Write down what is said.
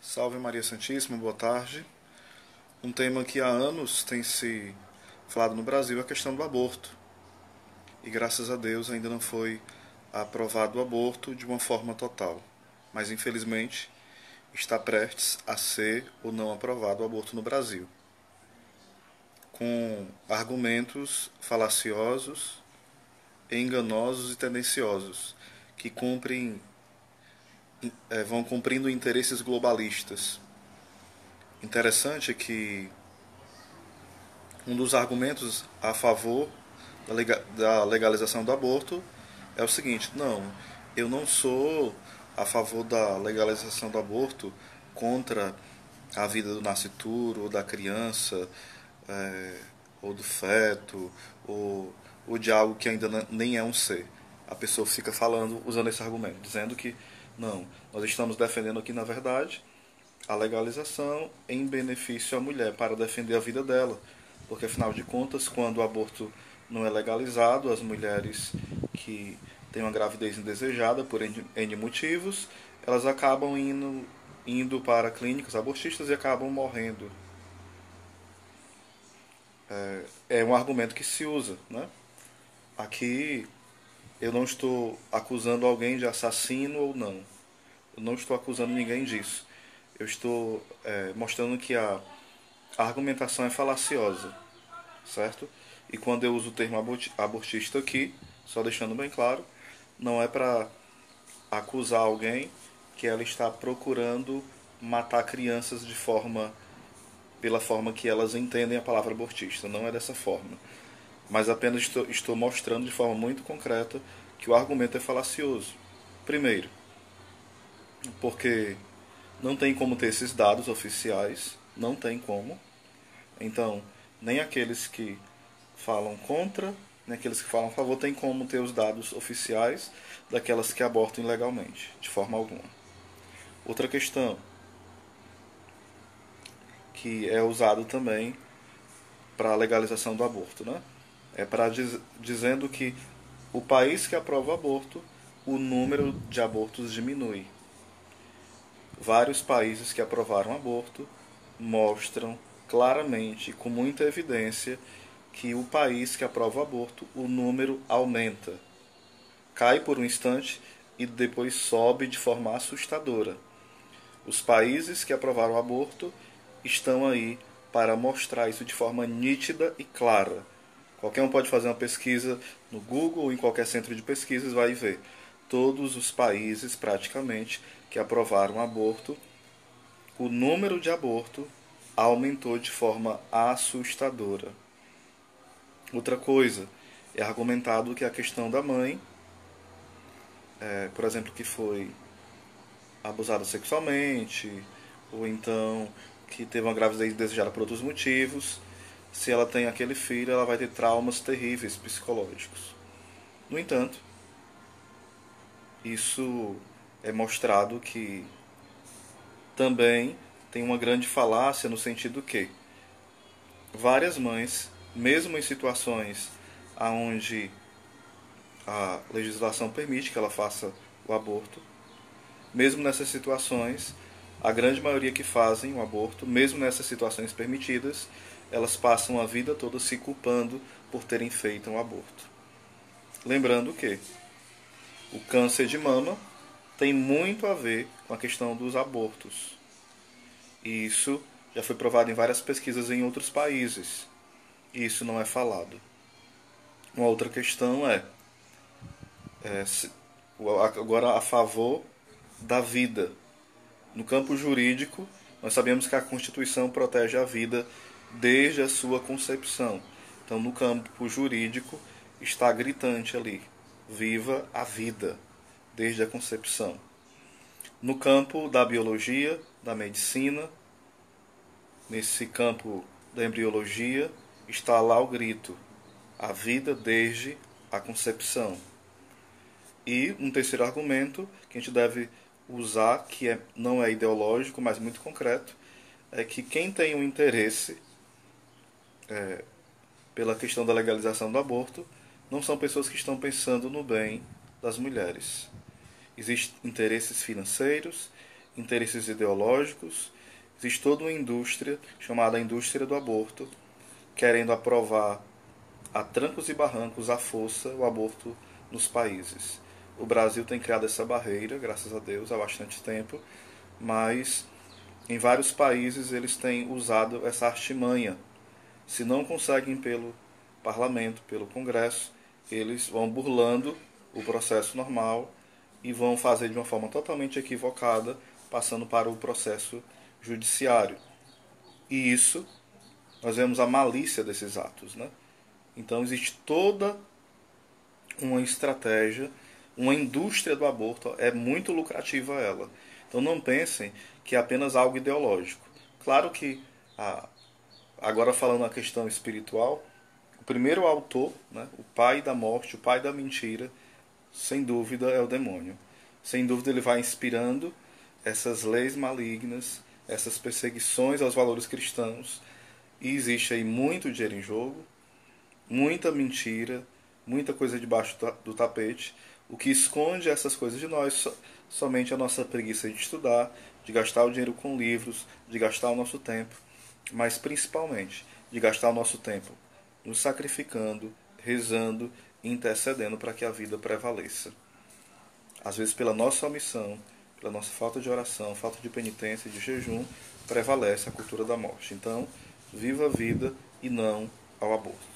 Salve Maria Santíssima, boa tarde. Um tema que há anos tem se falado no Brasil é a questão do aborto. E graças a Deus ainda não foi aprovado o aborto de uma forma total. Mas infelizmente está prestes a ser ou não aprovado o aborto no Brasil. Com argumentos falaciosos, enganosos e tendenciosos que vão cumprindo interesses globalistas. Interessante que um dos argumentos a favor da legalização do aborto é o seguinte: não, eu não sou a favor da legalização do aborto contra a vida do nascituro, ou da criança, é, ou do feto, ou de algo que ainda nem é um ser. A pessoa fica falando, usando esse argumento, dizendo que não, nós estamos defendendo aqui, na verdade, a legalização em benefício à mulher, para defender a vida dela. Porque, afinal de contas, quando o aborto não é legalizado, as mulheres que têm uma gravidez indesejada por N motivos, elas acabam indo para clínicas abortistas e acabam morrendo. É um argumento que se usa, né? Aqui eu não estou acusando alguém de assassino ou não. Eu não estou acusando ninguém disso. Eu estou mostrando que a argumentação é falaciosa, certo? E quando eu uso o termo abortista aqui, só deixando bem claro, não é para acusar alguém que ela está procurando matar crianças pela forma que elas entendem a palavra abortista. Não é dessa forma. Mas apenas estou mostrando de forma muito concreta que o argumento é falacioso. Primeiro, porque não tem como ter esses dados oficiais, não tem como. Então, nem aqueles que falam contra, nem aqueles que falam a favor tem como ter os dados oficiais daquelas que abortam ilegalmente, de forma alguma. Outra questão que é usado também para a legalização do aborto, né? É para dizendo que o país que aprova o aborto, o número de abortos diminui. Vários países que aprovaram o aborto mostram claramente, com muita evidência, que o país que aprova o aborto, o número aumenta. Cai por um instante e depois sobe de forma assustadora. Os países que aprovaram o aborto estão aí para mostrar isso de forma nítida e clara. Qualquer um pode fazer uma pesquisa no Google ou em qualquer centro de pesquisas e vai ver. Todos os países, praticamente, que aprovaram o aborto, o número de aborto aumentou de forma assustadora. Outra coisa, é argumentado que a questão da mãe, por exemplo, que foi abusada sexualmente, ou então que teve uma gravidez desejada por outros motivos, se ela tem aquele filho, ela vai ter traumas terríveis psicológicos. No entanto, isso é mostrado que também tem uma grande falácia no sentido que várias mães, mesmo em situações onde a legislação permite que ela faça o aborto, mesmo nessas situações, a grande maioria que fazem o aborto, mesmo nessas situações permitidas, elas passam a vida toda se culpando por terem feito um aborto. Lembrando que o câncer de mama tem muito a ver com a questão dos abortos. E isso já foi provado em várias pesquisas em outros países. E isso não é falado. Uma outra questão agora a favor da vida. No campo jurídico, nós sabemos que a Constituição protege a vida desde a sua concepção. Então, no campo jurídico, está gritante ali: viva a vida, desde a concepção. No campo da biologia, da medicina, nesse campo da embriologia, está lá o grito: a vida desde a concepção. E um terceiro argumento que a gente deve usar, que não é ideológico, mas muito concreto, é que quem tem um interesse pela questão da legalização do aborto não são pessoas que estão pensando no bem das mulheres. Existem interesses financeiros, interesses ideológicos, existe toda uma indústria chamada indústria do aborto, querendo aprovar a trancos e barrancos, à força, o aborto nos países. O Brasil tem criado essa barreira, graças a Deus, há bastante tempo, mas em vários países eles têm usado essa artimanha. Se não conseguem pelo parlamento, pelo Congresso, eles vão burlando o processo normal e vão fazer de uma forma totalmente equivocada, passando para o processo judiciário. E isso, nós vemos a malícia desses atos, né? Então existe toda uma estratégia, uma indústria do aborto, é muito lucrativa ela. Então não pensem que é apenas algo ideológico. Claro que, agora falando na questão espiritual, o primeiro autor, né, o pai da morte, o pai da mentira, sem dúvida é o demônio. Sem dúvida ele vai inspirando essas leis malignas, essas perseguições aos valores cristãos, e existe aí muito dinheiro em jogo, muita mentira, muita coisa debaixo do tapete. O que esconde essas coisas de nós somente a nossa preguiça de estudar, de gastar o dinheiro com livros, de gastar o nosso tempo, mas principalmente de gastar o nosso tempo nos sacrificando, rezando e intercedendo para que a vida prevaleça. Às vezes pela nossa omissão, pela nossa falta de oração, falta de penitência, de jejum, prevalece a cultura da morte. Então, viva a vida e não ao aborto.